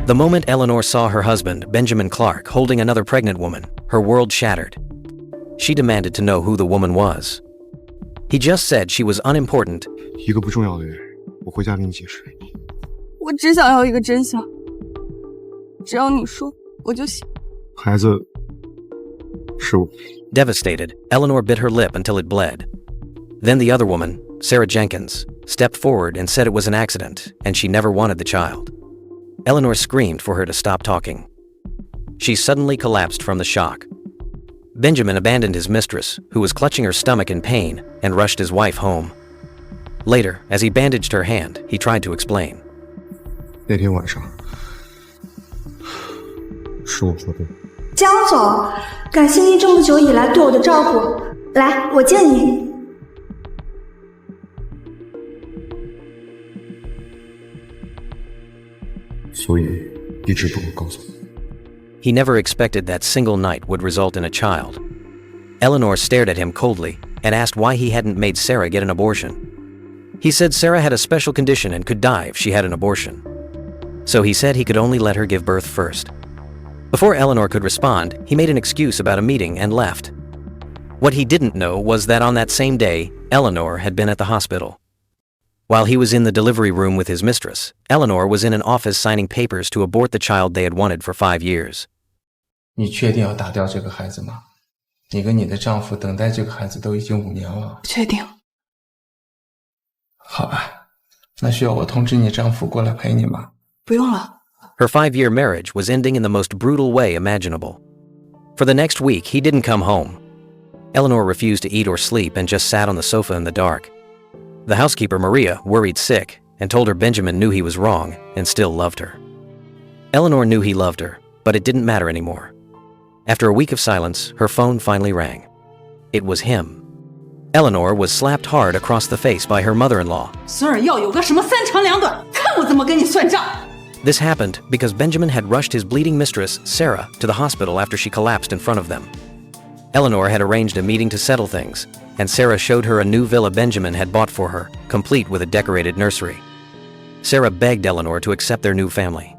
The moment Eleanor saw her husband, Benjamin Clark, holding another pregnant woman, her world shattered. She demanded to know who the woman was. He just said she was unimportant. 一个不重要的人，我回家给你解释。我只想要一个真相，只要你说，我就行。孩子是我。Devastated, Eleanor bit her lip until it bled. Then the other woman, Sarah Jenkins, stepped forward and said it was an accident and she never wanted the child. Eleanor screamed for her to stop talking. She suddenly collapsed from the shock. Benjamin abandoned his mistress, who was clutching her stomach in pain, and rushed his wife home. Later, as he bandaged her hand, he tried to explain. 那天晚上是我做的。江总，感谢您这么久以来对我的照顾。来，我见你。所以一直不会告诉我。He never expected that single night would result in a child. Eleanor stared at him coldly and asked why he hadn't made Sarah get an abortion. He said Sarah had a special condition and could die if she had an abortion. So he said he could only let her give birth first. Before Eleanor could respond, he made an excuse about a meeting and left. What he didn't know was that on that same day, Eleanor had been at the hospital. While he was in the delivery room with his mistress, Eleanor was in an office signing papers to abort the child they had wanted for 5 years. 你确定要打掉这个孩子吗？你跟你的丈夫等待这个孩子都已经5年了。确定。好吧，那需要我通知你丈夫过来陪你吗？不用了。Her 5-year marriage was ending in the most brutal way imaginable. For the next week, he didn't come home. Eleanor refused to eat or sleep and just sat on the sofa in the dark. The housekeeper, Maria, worried sick and told her Benjamin knew he was wrong and still loved her. Eleanor knew he loved her, but it didn't matter anymore. After a week of silence, her phone finally rang. It was him. Eleanor was slapped hard across the face by her mother-in-law. 孙儿要有个什么3长2短，看我怎么跟你算账。 This happened because Benjamin had rushed his bleeding mistress, Sarah, to the hospital after she collapsed in front of them. Eleanor had arranged a meeting to settle things, and Sarah showed her a new villa Benjamin had bought for her, complete with a decorated nursery. Sarah begged Eleanor to accept their new family.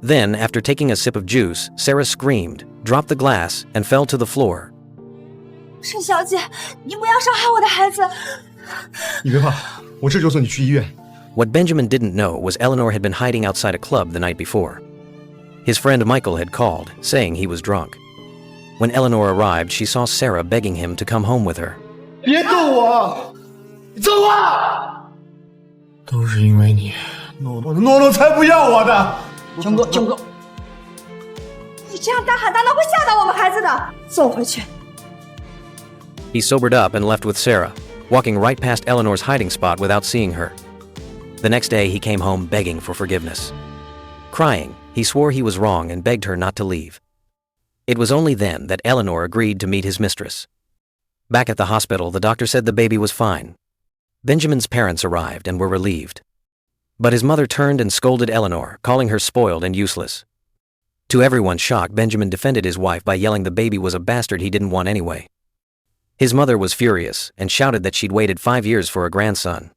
Then, after taking a sip of juice, Sarah screamed, dropped the glass, and fell to the floor. 沈小姐，你不要伤害我的孩子。你别怕，我这就送你去医院。 What Benjamin didn't know was Eleanor had been hiding outside a club the night before. His friend Michael had called, saying he was drunk. When Eleanor arrived, she saw Sarah begging him to come home with her. 别动我！你走啊！都是因为你，诺诺才不要我的。江哥，你这样大喊大闹会吓到我们孩子的。送回去。 He sobered up and left with Sarah, walking right past Eleanor's hiding spot without seeing her. The next day, he came home begging for forgiveness. Crying, he swore he was wrong and begged her not to leave. It was only then that Eleanor agreed to meet his mistress. Back at the hospital, the doctor said the baby was fine. Benjamin's parents arrived and were relieved. But his mother turned and scolded Eleanor, calling her spoiled and useless. To everyone's shock, Benjamin defended his wife by yelling the baby was a bastard he didn't want anyway. His mother was furious and shouted that she'd waited 5 years for a grandson.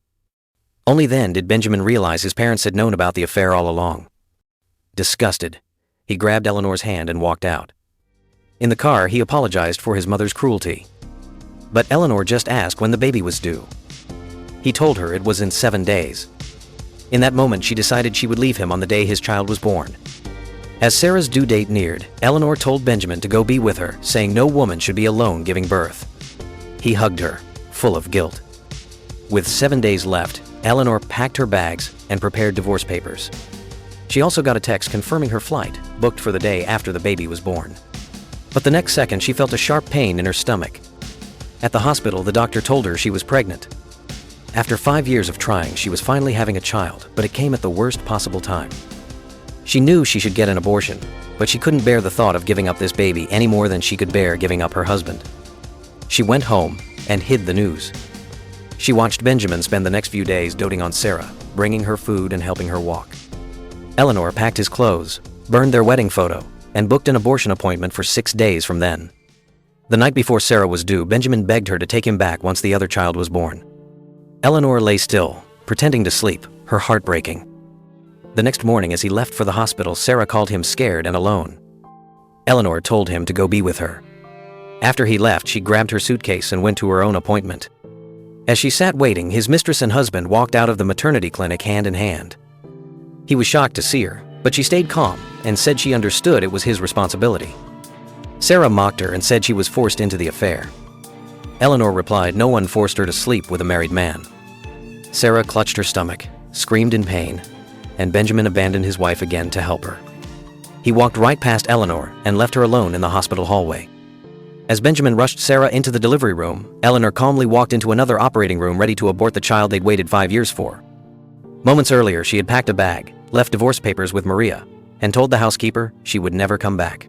Only then did Benjamin realize his parents had known about the affair all along. Disgusted, he grabbed Eleanor's hand and walked out. In the car, he apologized for his mother's cruelty. But Eleanor just asked when the baby was due. He told her it was in 7 days. In that moment, she decided she would leave him on the day his child was born. As Sarah's due date neared, Eleanor told Benjamin to go be with her, saying no woman should be alone giving birth. He hugged her, full of guilt. With 7 days left, Eleanor packed her bags and prepared divorce papers. She also got a text confirming her flight, booked for the day after the baby was born. But the next second, she felt a sharp pain in her stomach. At the hospital, the doctor told her she was pregnant. After 5 years of trying, she was finally having a child, but it came at the worst possible time. She knew she should get an abortion, but she couldn't bear the thought of giving up this baby any more than she could bear giving up her husband. She went home and hid the news. She watched Benjamin spend the next few days doting on Sarah, bringing her food and helping her walk. Eleanor packed his clothes, burned their wedding photo, and booked an abortion appointment for 6 days from then. The night before Sarah was due, Benjamin begged her to take him back once the other child was born. Eleanor lay still, pretending to sleep, her heart breaking. The next morning as he left for the hospital, Sarah called him scared and alone. Eleanor told him to go be with her. After he left, she grabbed her suitcase and went to her own appointment. As she sat waiting, his mistress and husband walked out of the maternity clinic hand in hand. He was shocked to see her, but she stayed calm and said she understood it was his responsibility. Sarah mocked her and said she was forced into the affair. Eleanor replied no one forced her to sleep with a married man. Sarah clutched her stomach, screamed in pain, and Benjamin abandoned his wife again to help her. He walked right past Eleanor and left her alone in the hospital hallway. As Benjamin rushed Sarah into the delivery room, Eleanor calmly walked into another operating room ready to abort the child they'd waited 5 years for. Moments earlier, she had packed a bag, left divorce papers with Maria, and told the housekeeper she would never come back.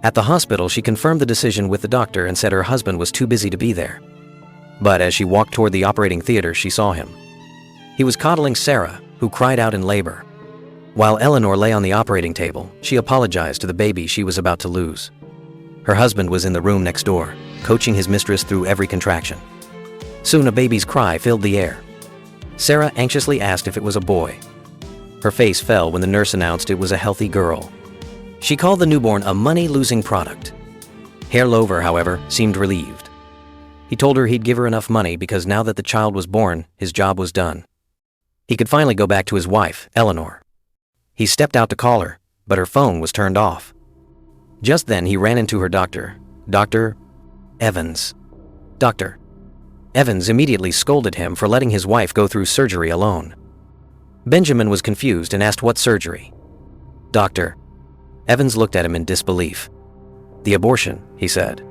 At the hospital, she confirmed the decision with the doctor and said her husband was too busy to be there. But as she walked toward the operating theater, she saw him. He was coddling Sarah, who cried out in labor. While Eleanor lay on the operating table, she apologized to the baby she was about to lose. Her husband was in the room next door, coaching his mistress through every contraction. Soon a baby's cry filled the air. Sarah anxiously asked if it was a boy. Her face fell when the nurse announced it was a healthy girl. She called the newborn a money-losing product. Herr Lover, however, seemed relieved. He told her he'd give her enough money because now that the child was born, his job was done. He could finally go back to his wife, Eleanor. He stepped out to call her, but her phone was turned off. Just then he ran into her doctor, Dr. Evans. Dr. Evans immediately scolded him for letting his wife go through surgery alone. Benjamin was confused and asked what surgery. Dr. Evans looked at him in disbelief. The abortion, he said.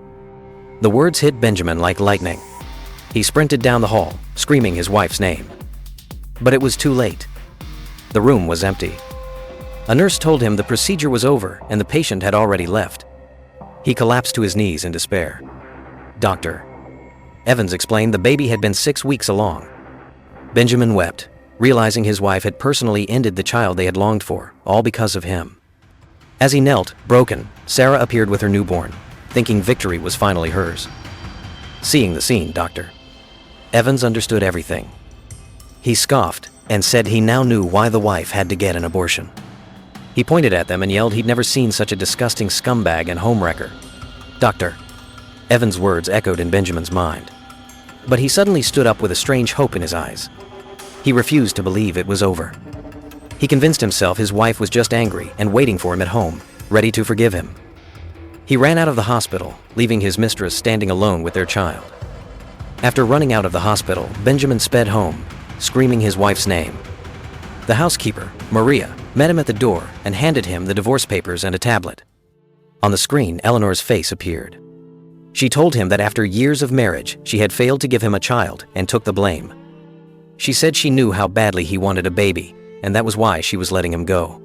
The words hit Benjamin like lightning. He sprinted down the hall, screaming his wife's name. But it was too late. The room was empty. A nurse told him the procedure was over and the patient had already left. He collapsed to his knees in despair. Dr. Evans explained the baby had been 6 weeks along. Benjamin wept, realizing his wife had personally ended the child they had longed for, all because of him. As he knelt, broken, Sarah appeared with her newborn, thinking victory was finally hers. Seeing the scene, Dr. Evans understood everything. He scoffed and said he now knew why the wife had to get an abortion. He pointed at them and yelled he'd never seen such a disgusting scumbag and homewrecker. Dr. Evans' words echoed in Benjamin's mind. But he suddenly stood up with a strange hope in his eyes. He refused to believe it was over. He convinced himself his wife was just angry and waiting for him at home, ready to forgive him. He ran out of the hospital, leaving his mistress standing alone with their child. After running out of the hospital, Benjamin sped home, screaming his wife's name. The housekeeper, Maria, met him at the door and handed him the divorce papers and a tablet. On the screen, Eleanor's face appeared. She told him that after years of marriage, she had failed to give him a child and took the blame. She said she knew how badly he wanted a baby, and that was why she was letting him go.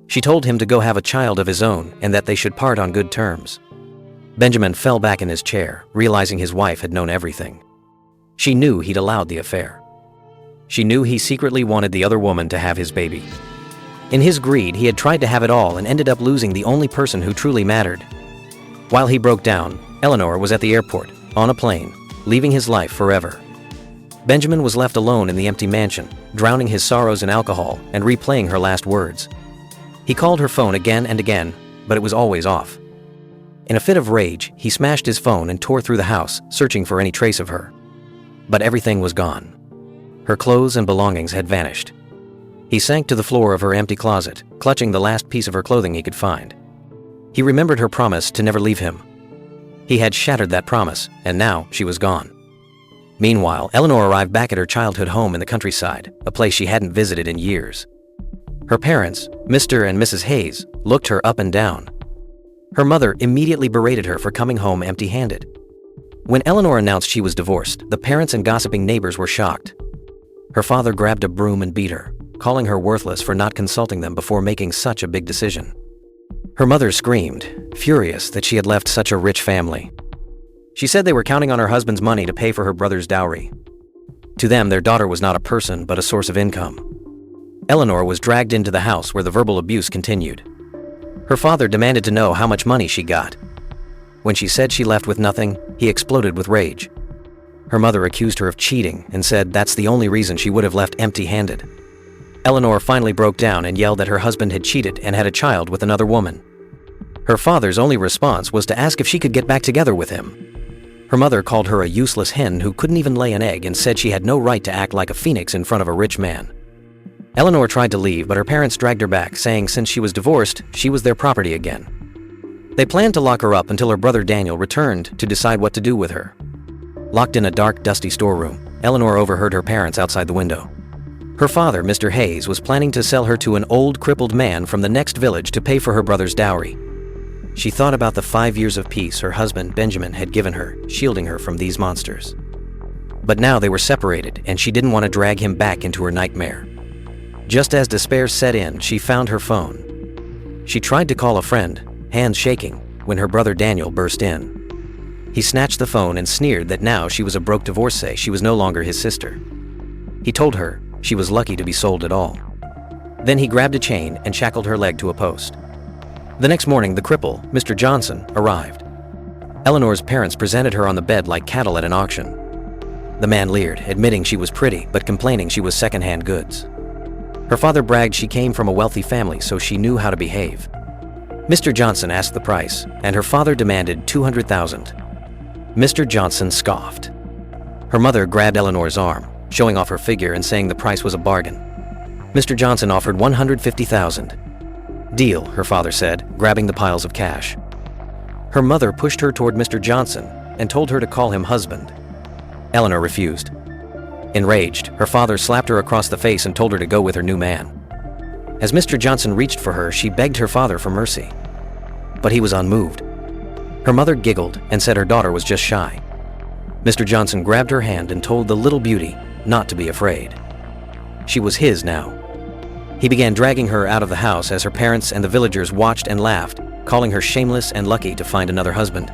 She told him to go have a child of his own and that they should part on good terms. Benjamin fell back in his chair, realizing his wife had known everything. She knew he'd allowed the affair. She knew he secretly wanted the other woman to have his baby. In his greed, he had tried to have it all and ended up losing the only person who truly mattered. While he broke down, Eleanor was at the airport, on a plane, leaving his life forever. Benjamin was left alone in the empty mansion, drowning his sorrows in alcohol and replaying her last words. He called her phone again and again, but it was always off. In a fit of rage, he smashed his phone and tore through the house, searching for any trace of her. But everything was gone. Her clothes and belongings had vanished. He sank to the floor of her empty closet, clutching the last piece of her clothing he could find. He remembered her promise to never leave him. He had shattered that promise, and now she was gone. Meanwhile, Eleanor arrived back at her childhood home in the countryside, a place she hadn't visited in years. Her parents, Mr. and Mrs. Hayes, looked her up and down. Her mother immediately berated her for coming home empty-handed. When Eleanor announced she was divorced, the parents and gossiping neighbors were shocked. Her father grabbed a broom and beat her, calling her worthless for not consulting them before making such a big decision. Her mother screamed, furious that she had left such a rich family. She said they were counting on her husband's money to pay for her brother's dowry. To them, their daughter was not a person but a source of income. Eleanor was dragged into the house where the verbal abuse continued. Her father demanded to know how much money she got. When she said she left with nothing, he exploded with rage. Her mother accused her of cheating and said that's the only reason she would have left empty-handed. Eleanor finally broke down and yelled that her husband had cheated and had a child with another woman. Her father's only response was to ask if she could get back together with him. Her mother called her a useless hen who couldn't even lay an egg and said she had no right to act like a phoenix in front of a rich man. Eleanor tried to leave, but her parents dragged her back, saying since she was divorced, she was their property again. They planned to lock her up until her brother Daniel returned to decide what to do with her. Locked in a dark, dusty storeroom, Eleanor overheard her parents outside the window. Her father, Mr. Hayes, was planning to sell her to an old, crippled man from the next village to pay for her brother's dowry. She thought about the 5 years of peace her husband, Benjamin, had given her, shielding her from these monsters. But now they were separated, and she didn't want to drag him back into her nightmare. Just as despair set in, she found her phone. She tried to call a friend, hands shaking, when her brother Daniel burst in. He snatched the phone and sneered that now she was a broke divorcee, she was no longer his sister. He told her she was lucky to be sold at all. Then he grabbed a chain and shackled her leg to a post. The next morning, the cripple, Mr. Johnson, arrived. Eleanor's parents presented her on the bed like cattle at an auction. The man leered, admitting she was pretty, but complaining she was second-hand goods. Her father bragged she came from a wealthy family, so she knew how to behave. Mr. Johnson asked the price, and her father demanded $200,000. Mr. Johnson scoffed. Her mother grabbed Eleanor's arm, showing off her figure and saying the price was a bargain. Mr. Johnson offered $150,000. Deal, her father said, grabbing the piles of cash. Her mother pushed her toward Mr. Johnson and told her to call him husband. Eleanor refused. Enraged, her father slapped her across the face and told her to go with her new man. As Mr. Johnson reached for her, she begged her father for mercy. But he was unmoved. Her mother giggled and said her daughter was just shy. Mr. Johnson grabbed her hand and told the little beauty not to be afraid. She was his now. He began dragging her out of the house as her parents and the villagers watched and laughed, calling her shameless and lucky to find another husband.